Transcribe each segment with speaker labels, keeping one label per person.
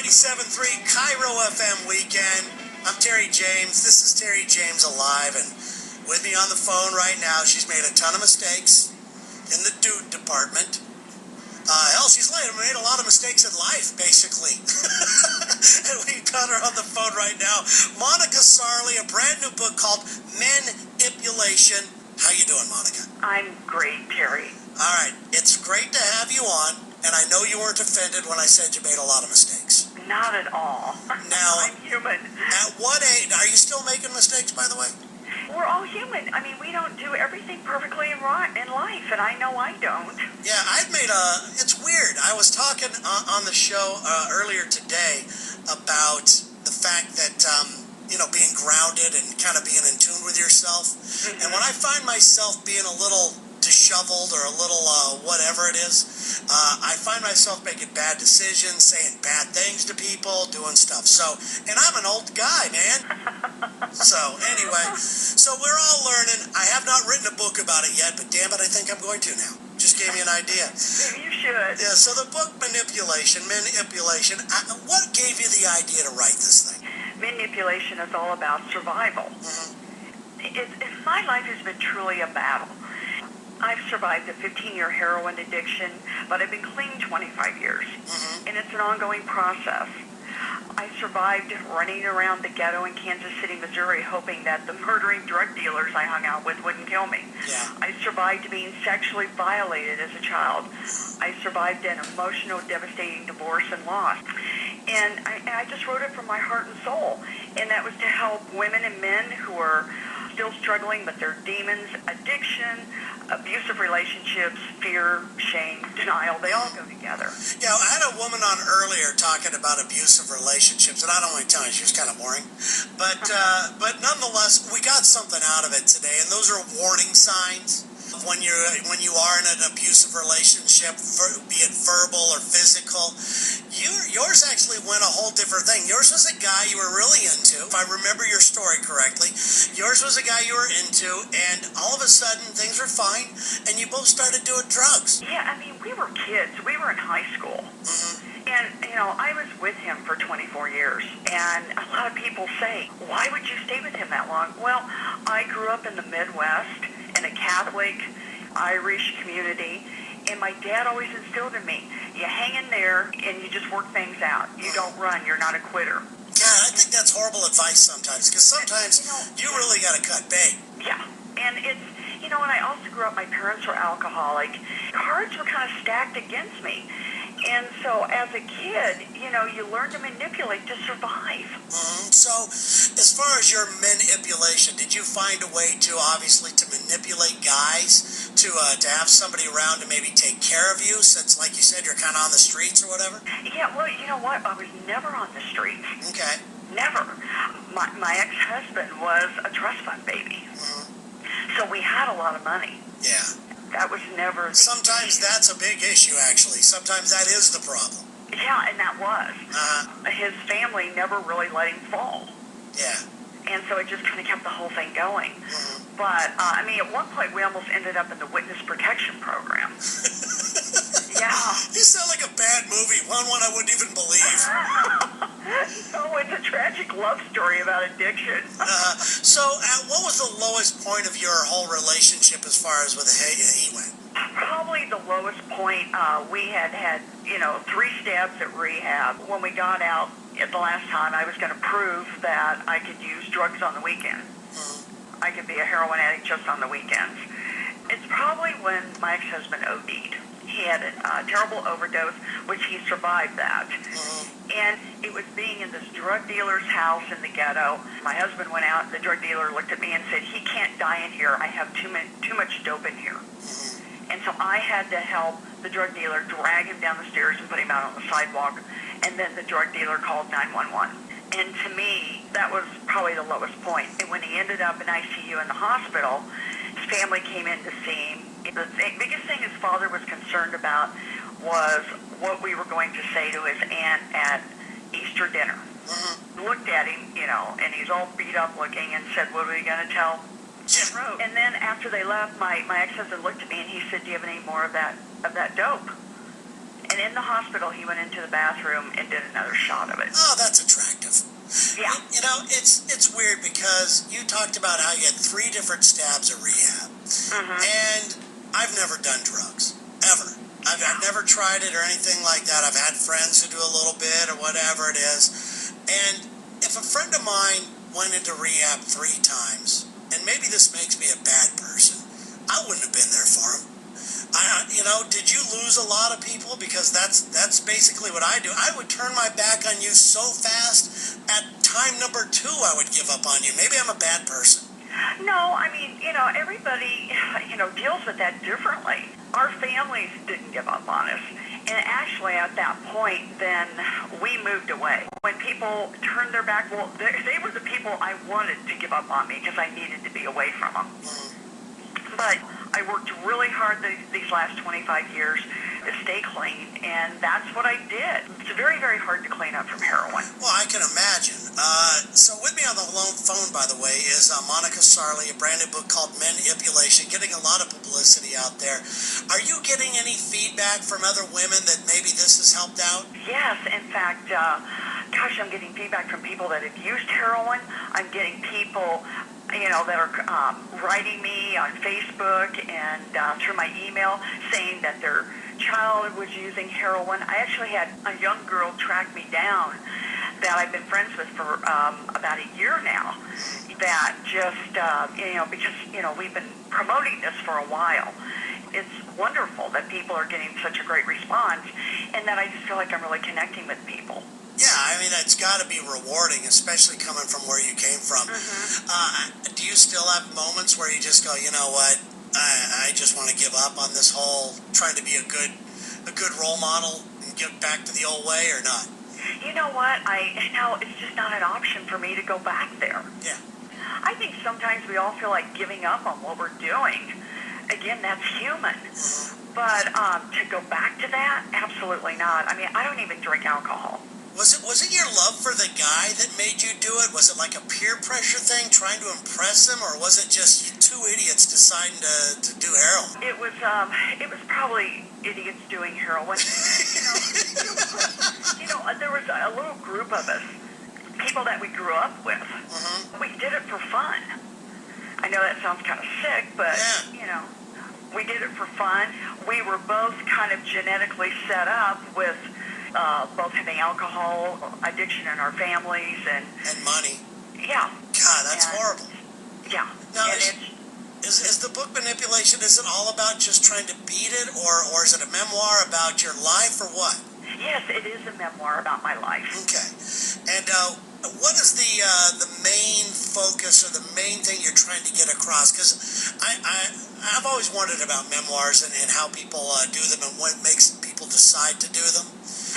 Speaker 1: 97.3 Cairo FM weekend. I'm Terry James. This is Terry James Alive, and with me on the phone right now, she's made a ton of mistakes in the dude department. Hell, she's made a lot of mistakes in life, basically. And we got her on the phone right now. Monica Sarley, a brand new book called Men-ipulation. How you doing, Monica?
Speaker 2: I'm great, Terry.
Speaker 1: All right. It's great to have you on, and I know you weren't offended when I said you made a lot of mistakes.
Speaker 2: Not at all.
Speaker 1: Now,
Speaker 2: I'm human.
Speaker 1: At what age? Are you still making mistakes, by the way?
Speaker 2: We're all human. I mean, we don't do everything perfectly in life, and I know I don't.
Speaker 1: Yeah, it's weird. I was talking on the show earlier today about the fact that, being grounded and kind of being in tune with yourself. Mm-hmm. And when I find myself being a little disheveled or a little whatever it is, I find myself making bad decisions, saying bad things to people, doing stuff. And I'm an old guy, man. So anyway, we're all learning. I have not written a book about it yet, but damn it, I think I'm going to now. Just gave me an idea.
Speaker 2: Maybe you should.
Speaker 1: Yeah, so the book Men-ipulation. What gave you the idea to write this thing?
Speaker 2: Men-ipulation is all about survival.
Speaker 1: Mm-hmm.
Speaker 2: My life has been truly a battle. I've survived a 15-year heroin addiction, but I've been clean 25 years,
Speaker 1: mm-hmm.
Speaker 2: and it's an ongoing process. I survived running around the ghetto in Kansas City, Missouri, hoping that the murdering drug dealers I hung out with wouldn't kill me.
Speaker 1: Yeah.
Speaker 2: I survived being sexually violated as a child. I survived an emotional, devastating divorce and loss. And I just wrote it from my heart and soul, and that was to help women and men who are still struggling with their demons, addiction, abusive relationships, fear, shame, denial. They all go together.
Speaker 1: Yeah, I had a woman on earlier talking about abusive relationships, and I don't want to tell you, she was kind of boring. But nonetheless, we got something out of it today, and those are warning signs of when you are in an abusive relationship, be it verbal or physical. Yours actually went a whole different thing. Yours was a guy you were really into, if I remember your story correctly. Yours was a guy you were into, and all of a sudden things were fine, and you both started doing drugs.
Speaker 2: Yeah, I mean, we were kids. We were in high school.
Speaker 1: Mm-hmm.
Speaker 2: And, I was with him for 24 years. And a lot of people say, why would you stay with him that long? Well, I grew up in the Midwest in a Catholic, Irish community. And my dad always instilled in me, you hang in there and you just work things out. You don't run. You're not a quitter.
Speaker 1: Yeah, I think that's horrible advice sometimes, because sometimes you really got to cut bait.
Speaker 2: Yeah, and it's, and I also grew up, my parents were alcoholic. Cards were kind of stacked against me. And so as a kid, you learn to manipulate to survive.
Speaker 1: Mm-hmm. So as far as your men-ipulation, did you find a way to manipulate guys to have somebody around to maybe take care of you, since, like you said, you're kind of on the streets or whatever?
Speaker 2: Yeah, well, you know what? I was never on the streets.
Speaker 1: Okay.
Speaker 2: Never. My ex-husband was a trust fund baby.
Speaker 1: Mm-hmm.
Speaker 2: So we had a lot of money.
Speaker 1: Yeah.
Speaker 2: That was never...
Speaker 1: Sometimes that's a big issue, actually. Sometimes that is the problem.
Speaker 2: Yeah, and that was.
Speaker 1: Uh-huh.
Speaker 2: His family never really let him fall.
Speaker 1: Yeah.
Speaker 2: And so it just kind of kept the whole thing going.
Speaker 1: Mm-hmm.
Speaker 2: But, at one point, we almost ended up in the witness protection program. Yeah.
Speaker 1: You sound like a bad movie, one I wouldn't even believe.
Speaker 2: No, it's a tragic love story about addiction.
Speaker 1: So what was the lowest point of your whole relationship as far as with he went?
Speaker 2: Probably the lowest point, we had 3 stabs at rehab. When we got out the last time, I was going to prove that I could use drugs on the weekend. Mm-hmm. I could be a heroin addict just on the weekends. It's probably when my ex-husband OD'd. He had a terrible overdose, which he survived that. Mm-hmm. And it was being in this drug dealer's house in the ghetto. My husband went out, the drug dealer looked at me and said, he can't die in here. I have too much dope in here. Mm-hmm. And so I had to help the drug dealer drag him down the stairs and put him out on the sidewalk. And then the drug dealer called 911. And to me, that was probably the lowest point. And when he ended up in ICU in the hospital, his family came in to see him. The biggest thing his father was concerned about was what we were going to say to his aunt at Easter dinner. Mm-hmm. Looked at him, and he's all beat up looking and said, what are we going to tell Jim Rose? And then after they left, my ex-husband looked at me and he said, do you have any more of that dope? And in the hospital, he went into the bathroom and did another shot. thought of it.
Speaker 1: Oh, that's attractive.
Speaker 2: Yeah.
Speaker 1: You know, it's weird because you talked about how you had 3 different stabs at rehab. And I've never done drugs, ever. I've never tried it or anything like that. I've had friends who do a little bit or whatever it is. And if a friend of mine went into rehab 3 times, and maybe this makes me a bad person, I wouldn't have been there for him. Did you lose a lot of people? Because that's basically what I do. I would turn my back on you so fast. At time number 2, I would give up on you. Maybe I'm a bad person.
Speaker 2: No, I mean, everybody, deals with that differently. Our families didn't give up on us. And actually, at that point, then we moved away. When people turned their back, well, they were the people I wanted to give up on me because I needed to be away from them. But I worked really hard these last 25 years to stay clean, and that's what I did. It's very, very hard to clean up from heroin.
Speaker 1: Well, I can imagine. So with me on the phone, by the way, is Monica Sarli, a brand new book called Men-ipulation, getting a lot of publicity out there. Are you getting any feedback from other women that maybe this has helped out?
Speaker 2: Yes, in fact, I'm getting feedback from people that have used heroin. I'm getting people that are writing me on Facebook and through my email saying that their child was using heroin. I actually had a young girl track me down that I've been friends with for about a year now, that just, because, we've been promoting this for a while. It's wonderful that people are getting such a great response, and that I just feel like I'm really connecting with people.
Speaker 1: Yeah, I mean, it's got to be rewarding, especially coming from where you came from. Do you still have moments where you just go, you know what, I just want to give up on this whole trying to be a good role model and get back to the old way, or not?
Speaker 2: You know what, it's just not an option for me to go back there.
Speaker 1: Yeah.
Speaker 2: I think sometimes we all feel like giving up on what we're doing. Again, that's human. But to go back to that, absolutely not. I mean, I don't even drink alcohol.
Speaker 1: Was it your love for the guy that made you do it? Was it like a peer pressure thing, trying to impress him, or was it just 2 idiots deciding to do heroin?
Speaker 2: It was probably idiots doing heroin. There was a little group of us, people that we grew up with. We did it for fun. I know that sounds kind of sick, but we did it for fun. We were both kind of genetically set up with both having alcohol addiction in our families and
Speaker 1: money.
Speaker 2: Yeah.
Speaker 1: God, that's horrible.
Speaker 2: Yeah.
Speaker 1: Now, is the book Manipulation, is it all about just trying to beat it, or is it a memoir about your life, or what?
Speaker 2: Yes, it is a memoir about my life.
Speaker 1: Okay. And what is the main focus or the main thing you're trying to get across? Because I've always wondered about memoirs and how people do them and what makes people decide to do them.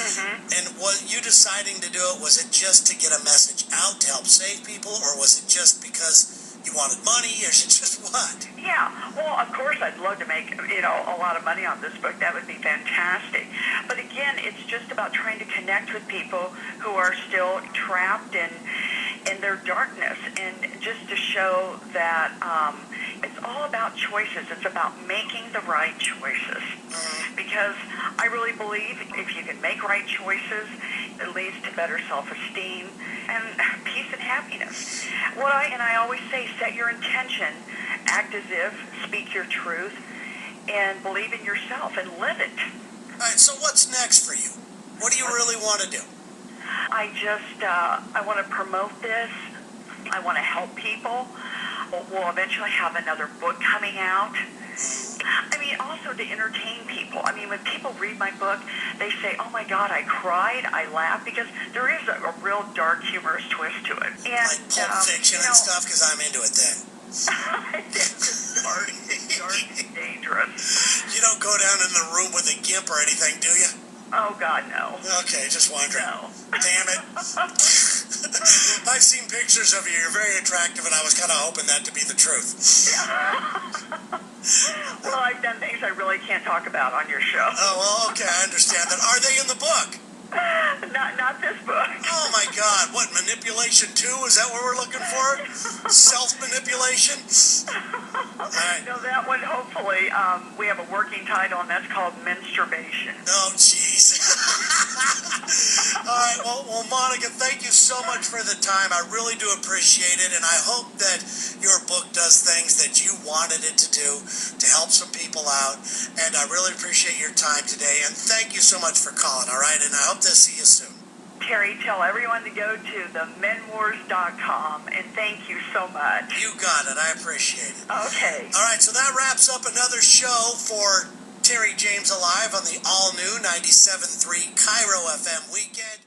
Speaker 1: And was you deciding to do it, was it just to get a message out to help save people, or was it just because you wanted money, or is it just what?
Speaker 2: Yeah, well, of course I'd love to make, a lot of money on this book. That would be fantastic. But again, it's just about trying to connect with people who are still trapped in their darkness, and just to show that it's all about choices. It's about making the right choices. Because I really believe if you can make right choices, it leads to better self-esteem and peace and happiness. I always say, set your intention, act as if, speak your truth, and believe in yourself and live it.
Speaker 1: All right, so what's next for you? What do you really want to do?
Speaker 2: I want to promote this. I want to help people. We'll eventually have another book coming out. I mean, also to entertain people. I mean, when people read my book, they say, oh my God, I cried, I laughed, because there is a real dark, humorous twist to it. And,
Speaker 1: like Pulp Fiction and stuff, because I'm into it then.
Speaker 2: It's dark and dangerous.
Speaker 1: You don't go down in the room with a gimp or anything, do you?
Speaker 2: Oh, God, no.
Speaker 1: Okay, just wondering.
Speaker 2: No.
Speaker 1: Damn it. I've seen pictures of you. You're very attractive, and I was kind of hoping that to be the truth.
Speaker 2: Well, I've done things I really can't talk about on your show.
Speaker 1: Oh, well, okay, I understand that. Are they in the book?
Speaker 2: Not this book.
Speaker 1: Oh, my God. What, Manipulation 2? Is that what we're looking for? Self-manipulation? All right.
Speaker 2: No, that one, hopefully, we have a working title, and that's called Menstruation.
Speaker 1: Oh, jeez. All right, well, Monica, thank you so much for the time. I really do appreciate it, and I hope that your book does things that you wanted it to do to help some people out. And I really appreciate your time today, and thank you so much for calling, all right? And I hope to see you soon.
Speaker 2: Terry, tell everyone to go to themenwars.com, and thank you so much.
Speaker 1: You got it. I appreciate it.
Speaker 2: Okay.
Speaker 1: All right, so that wraps up another show for Terry James Alive on the all-new 97.3 Cairo FM weekend.